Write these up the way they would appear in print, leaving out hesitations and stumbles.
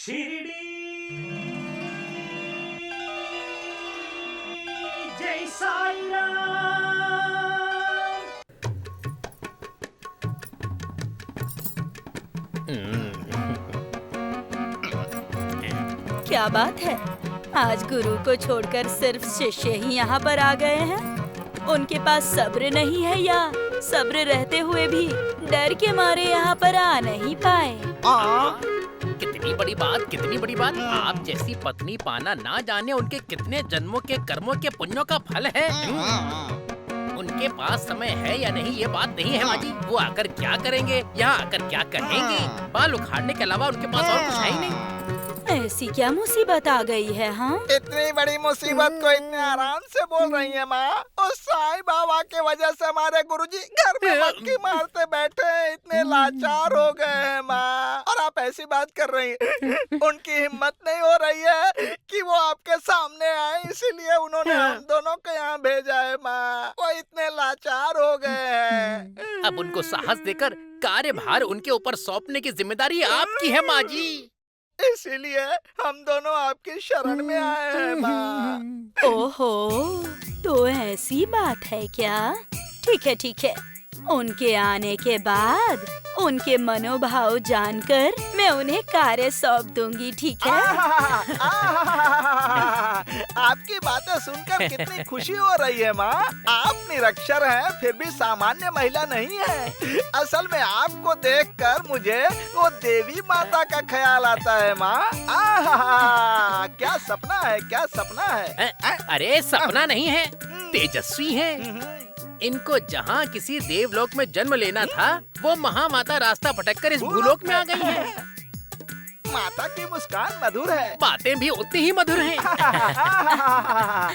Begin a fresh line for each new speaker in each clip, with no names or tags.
शिरडी जय साई राम।
क्या बात है, आज गुरु को छोड़कर सिर्फ शिष्य ही यहाँ पर आ गए हैं। उनके पास सब्र नहीं है या सब्र रहते हुए भी डर के मारे यहाँ पर आ नहीं पाए।
कितनी बड़ी बात, कितनी बड़ी बात। आप जैसी पत्नी पाना ना जाने उनके कितने जन्मों के कर्मों के पुण्यों का फल है। उनके पास समय है या नहीं ये बात नहीं है माँ जी। वो आकर क्या करेंगे, यहाँ आकर क्या कहेंगे, बाल उखाड़ने के अलावा उनके पास और कुछ है ही नहीं।
ऐसी क्या मुसीबत आ गई है? हाँ,
इतनी बड़ी मुसीबत को इतने आराम से बोल रही है माँ। उस साईं बाबा के वजह से हमारे गुरुजी घर में मक्खी मारते बैठे हैं, इतने लाचार हो गए हैं माँ। और आप ऐसी बात कर रही हैं। उनकी हिम्मत नहीं हो रही है कि वो आपके सामने आए, इसीलिए उन्होंने हम दोनों को यहाँ भेजा है माँ। वो इतने लाचार हो गए हैं।
अब उनको साहस देकर कार्यभार उनके ऊपर सौंपने की जिम्मेदारी आपकी है माँ जी।
इसीलिए हम दोनों आपकी शरण में आए हैं माँ।
ओहो, तो ऐसी बात है क्या? ठीक है ठीक है, उनके आने के बाद उनके मनोभाव जानकर मैं उन्हें कार्य सौंप दूंगी। ठीक है?
आपकी बातें सुनकर कितनी खुशी हो रही है माँ। आप निरक्षर हैं, फिर भी सामान्य महिला नहीं है। असल में आपको देखकर मुझे वो देवी माता का ख्याल आता है माँ। क्या सपना है, क्या सपना है।
अरे सपना नहीं है, तेजस्वी है। इनको जहाँ किसी देवलोक में जन्म लेना था, वो महामाता रास्ता भटककर इस भूलोक में आ गई है।
माता की मुस्कान मधुर है,
बातें भी उतनी ही मधुर हैं।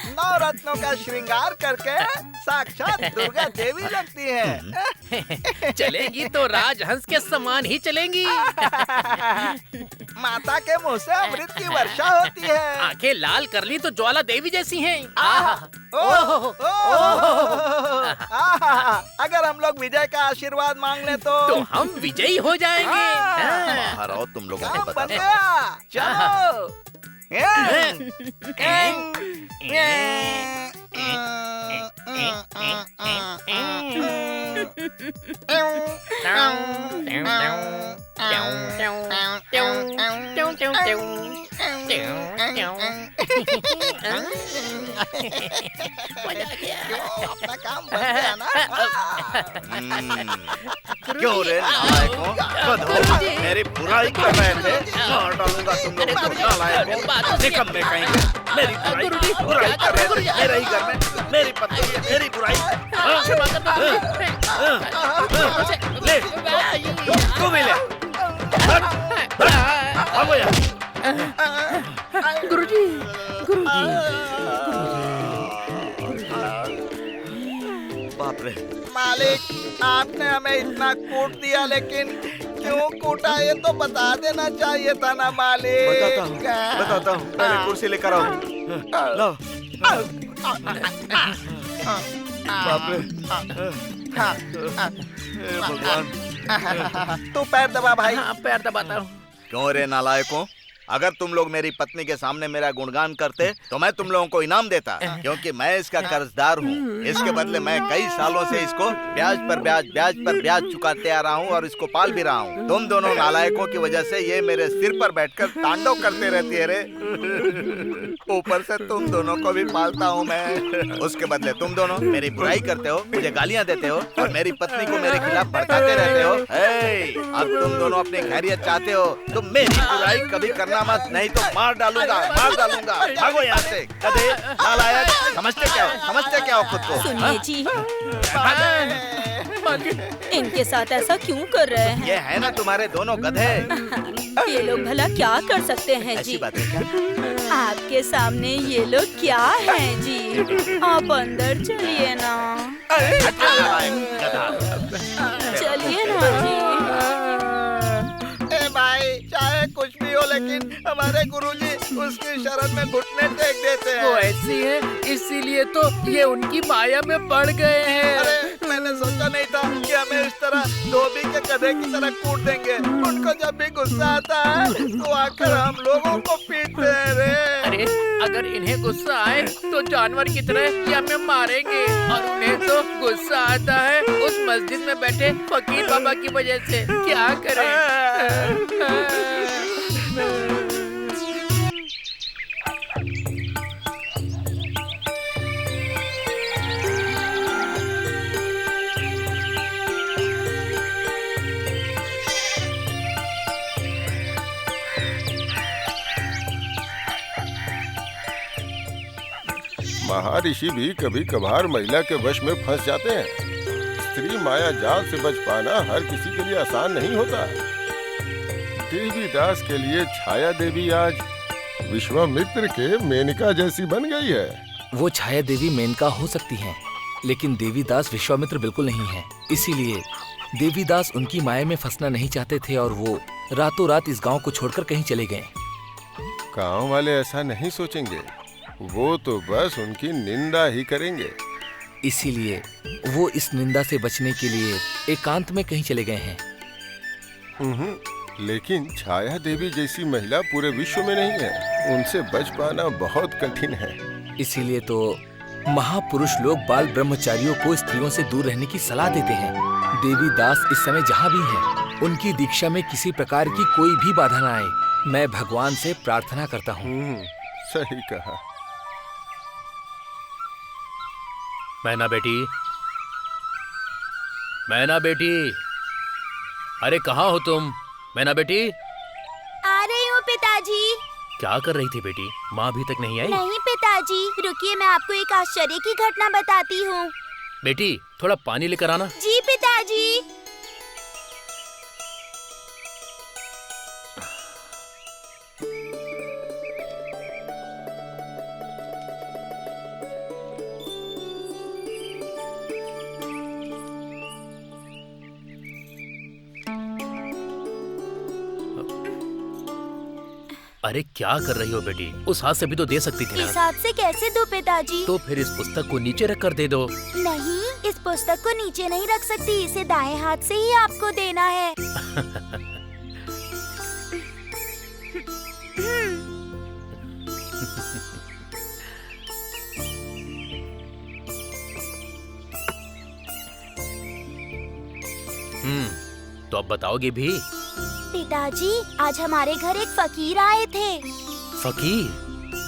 नौ रत्नों का श्रृंगार करके साक्षात दुर्गा देवी लगती है।
चलेगी तो राजहंस के समान ही चलेंगी।
माता के मुंह से अमृत की वर्षा होती है।
आंखें लाल कर ली तो ज्वाला देवी जैसी हैं।
अगर हम लोग विजय का आशीर्वाद मांग ले तो
हम विजयी हो जाएंगे।
हराओ तुम लोगों को
बन गया। चलो। अपना काम बन गया ना।
क्यों रे नालायकों, गधों, मेरी बुराई कर रहे थे। मार डालूंगा तुम लोगों को, नालायकों, निकम्मे कहेंगे। मेरी बुराई कर रहे थे मेरे ही घर में, मेरी पत्नी मेरी बुराई। ले तू भी ले। भागो यहाँ।
गुरुजी, गुरुजी।
बाप रे।
मालिक, आपने हमें इतना कूट दिया, लेकिन क्यों कूटा ये तो बता देना चाहिए था ना मालिक।
बताता हूँ। पहले कुर्सी लेकर आओ। लो। बाप रे। भगवान।
तू पैर दबा भाई।
हाँ, पैर दबाता हूँ।
क्यों रे नालायकों, अगर तुम लोग मेरी पत्नी के सामने मेरा गुणगान करते तो मैं तुम लोगों को इनाम देता, क्योंकि मैं इसका कर्जदार हूँ। इसके बदले मैं कई सालों से इसको ब्याज पर ब्याज चुकाते आ रहा हूँ और इसको पाल भी रहा हूँ। तुम दोनों नालायकों की वजह से ये मेरे सिर पर बैठकर तांडव करते रहती है रे। ऊपर से तुम दोनों को भी पालता हूँ मैं। उसके बदले तुम दोनों मेरी बुराई करते हो, मुझे गालियाँ देते हो और मेरी पत्नी को मेरे खिलाफ भड़काते रहते हो। अब तुम दोनों अपनी खैरियत चाहते हो तो मेरी बुराई कभी करना मत, नहीं तो मार डालूंगा। भागो यहाँ से, गधे, नालायक। समझते क्या हो खुद को?
सुनिए जी, इनके साथ ऐसा क्यों कर रहे हैं?
ये है ना तुम्हारे दोनों गधे।
ये लोग भला क्या कर सकते हैं जी?
ऐसी बात है क्या?
आपके सामने ये लोग क्या हैं जी? आप अंदर चलिए ना। चलिए ना जी।
भाई, चाहे कुछ भी हो, लेकिन हमारे गुरुजी उसकी शरण में घुटने टेक देते हैं।
वो ऐसी है, इसीलिए तो ये उनकी माया में पड़ गए हैं।
अरे मैंने सोचा नहीं था कि हमें इस तरह धोबी के गधे की तरह कूट देंगे। उनको जब भी गुस्सा आता है तो आकर हम लोगों को पीटते हैं रे।
अरे अगर इन्हें गुस्सा आए तो जानवर की तरह ये हमें मारेंगे, और उन्हें तो गुस्सा आता है उस मस्जिद में बैठे फकीर बाबा की वजह से। क्या करें?
महर्षि भी कभी कभार महिला के वश में फंस जाते हैं। स्त्री माया जाल से बच पाना हर किसी के लिए आसान नहीं होता। देवी दास के लिए छाया देवी आज विश्वामित्र के मेनका जैसी बन गई है।
वो छाया देवी मेनका हो सकती हैं, लेकिन देवीदास विश्वामित्र बिल्कुल नहीं है। इसीलिए देवीदास उनकी माया में फंसना नहीं चाहते थे और वो रातों रात इस गांव को छोड़कर कहीं चले गए।
गांव वाले ऐसा नहीं सोचेंगे, वो तो बस उनकी निंदा ही करेंगे।
इसीलिए वो इस निंदा से बचने के लिए एकांत में कहीं चले गए हैं।
लेकिन छाया देवी जैसी महिला पूरे विश्व में नहीं है, उनसे बच पाना बहुत कठिन है।
इसीलिए तो महापुरुष लोग बाल ब्रह्मचारियों को स्त्रियों से दूर रहने की सलाह देते हैं। देवीदास इस समय जहाँ भी हैं, उनकी दीक्षा में किसी प्रकार की कोई भी बाधा न आए। मैं भगवान से प्रार्थना करता हूँ।
सही कहा।
मैना बेटी, मैना बेटी, अरे कहाँ हो तुम? मैना बेटी,
आ रही हूँ पिताजी।
क्या कर रही थी बेटी? माँ अभी तक नहीं आई?
नहीं पिताजी, रुकिए मैं आपको एक आश्चर्य की घटना बताती हूँ।
बेटी थोड़ा पानी लेकर आना।
जी पिताजी।
अरे क्या कर रही हो बेटी? उस हाथ से भी तो दे सकती थी ना।
इस हाथ से कैसे दूं पिताजी?
तो फिर इस पुस्तक को नीचे रख कर दे दो।
नहीं, इस पुस्तक को नीचे नहीं रख सकती, इसे दाएं हाथ से ही आपको देना है।
तो अब बताओगे भी?
पिताजी, आज हमारे घर एक फकीर आए थे।
फकीर?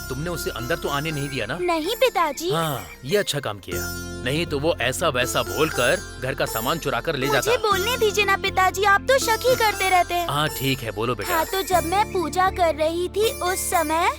तुमने उसे अंदर तो आने नहीं दिया ना?
नहीं पिताजी।
हाँ, ये अच्छा काम किया। नहीं तो वो ऐसा वैसा बोलकर घर का सामान चुरा कर ले जाता।
मुझे बोलने दीजिए ना पिताजी, आप तो शक ही करते रहते हैं।
हाँ ठीक है, बोलो बेटा।
हाँ, तो जब मैं पूजा कर रही थी उस समय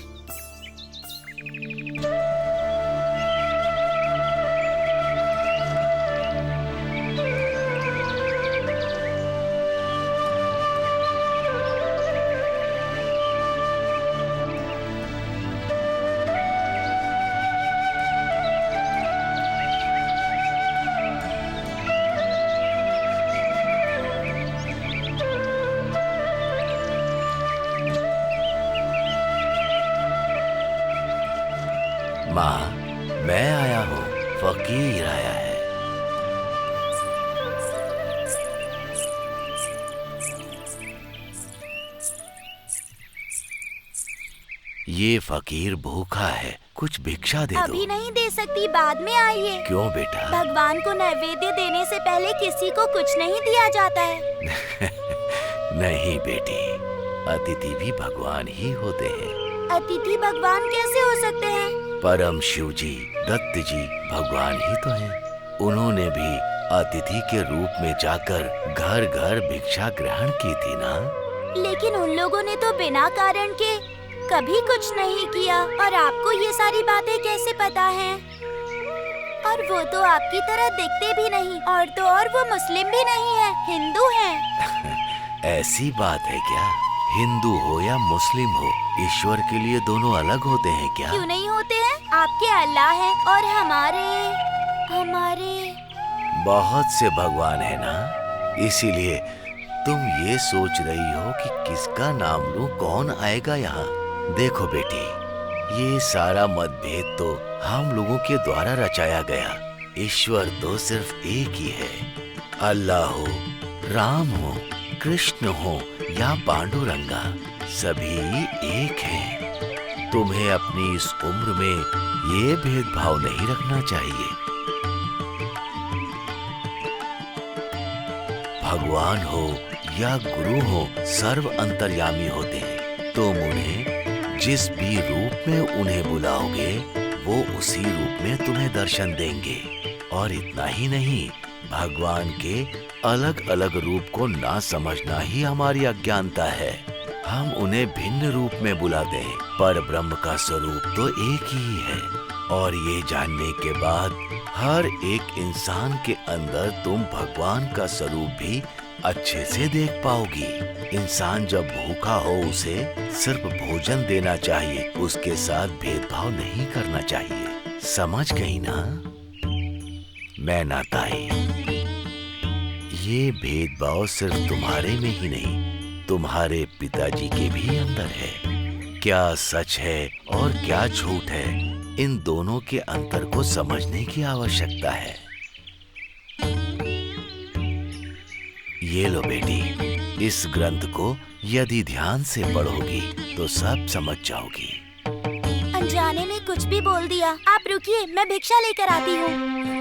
माँ, मैं आया हूँ, फकीर आया है। ये फकीर भूखा है, कुछ भिक्षा दे दो।
अभी नहीं दे सकती, बाद में आइए।
क्यों बेटा?
भगवान को नैवेद्य देने से पहले किसी को कुछ नहीं दिया जाता है।
नहीं बेटी, अतिथि भी भगवान ही होते हैं।
अतिथि भगवान कैसे हो सकते हैं?
परम शिव जी, दत्त जी भगवान ही तो हैं। उन्होंने भी अतिथि के रूप में जाकर घर घर भिक्षा ग्रहण की थी ना।
लेकिन उन लोगों ने तो बिना कारण के कभी कुछ नहीं किया, और आपको ये सारी बातें कैसे पता हैं? और वो तो आपकी तरह दिखते भी नहीं, और तो और वो मुस्लिम भी नहीं है, हिंदू हैं।
ऐसी बात है क्या? हिंदू हो या मुस्लिम हो, ईश्वर के लिए दोनों अलग होते हैं क्या?
क्यों नहीं होते हैं? आपके अल्लाह है और हमारे
बहुत से भगवान है ना, इसीलिए तुम ये सोच रही हो कि किसका नाम लूं, कौन आएगा यहाँ। देखो बेटी, ये सारा मतभेद तो हम लोगों के द्वारा रचाया गया। ईश्वर तो सिर्फ एक ही है। अल्लाह हो, राम हो, कृष्ण हो या पांडुरंगा, सभी एक हैं। तुम्हें अपनी इस उम्र में ये भेदभाव नहीं रखना चाहिए। भगवान हो या गुरु हो, सर्व अंतर्यामी होते हैं। तुम उन्हें जिस भी रूप में उन्हें बुलाओगे, वो उसी रूप में तुम्हें दर्शन देंगे। और इतना ही नहीं, भगवान के अलग अलग रूप को ना समझना ही हमारी अज्ञानता है। हम उन्हें भिन्न रूप में बुलाते हैं, पर ब्रह्म का स्वरूप तो एक ही है। और ये जानने के बाद हर एक इंसान के अंदर तुम भगवान का स्वरूप भी अच्छे से देख पाओगी। इंसान जब भूखा हो उसे सिर्फ भोजन देना चाहिए, उसके साथ भेदभाव नहीं करना चाहिए। समझ गई ना मैनाताई? ये भेदभाव सिर्फ तुम्हारे में ही नहीं, तुम्हारे पिताजी के भी अंदर है। क्या सच है और क्या झूठ है, इन दोनों के अंतर को समझने की आवश्यकता है। ये लो बेटी, इस ग्रंथ को यदि ध्यान से पढ़ोगी तो सब समझ जाओगी।
अनजाने में कुछ भी बोल दिया। आप रुकिए, मैं भिक्षा लेकर आती हूँ।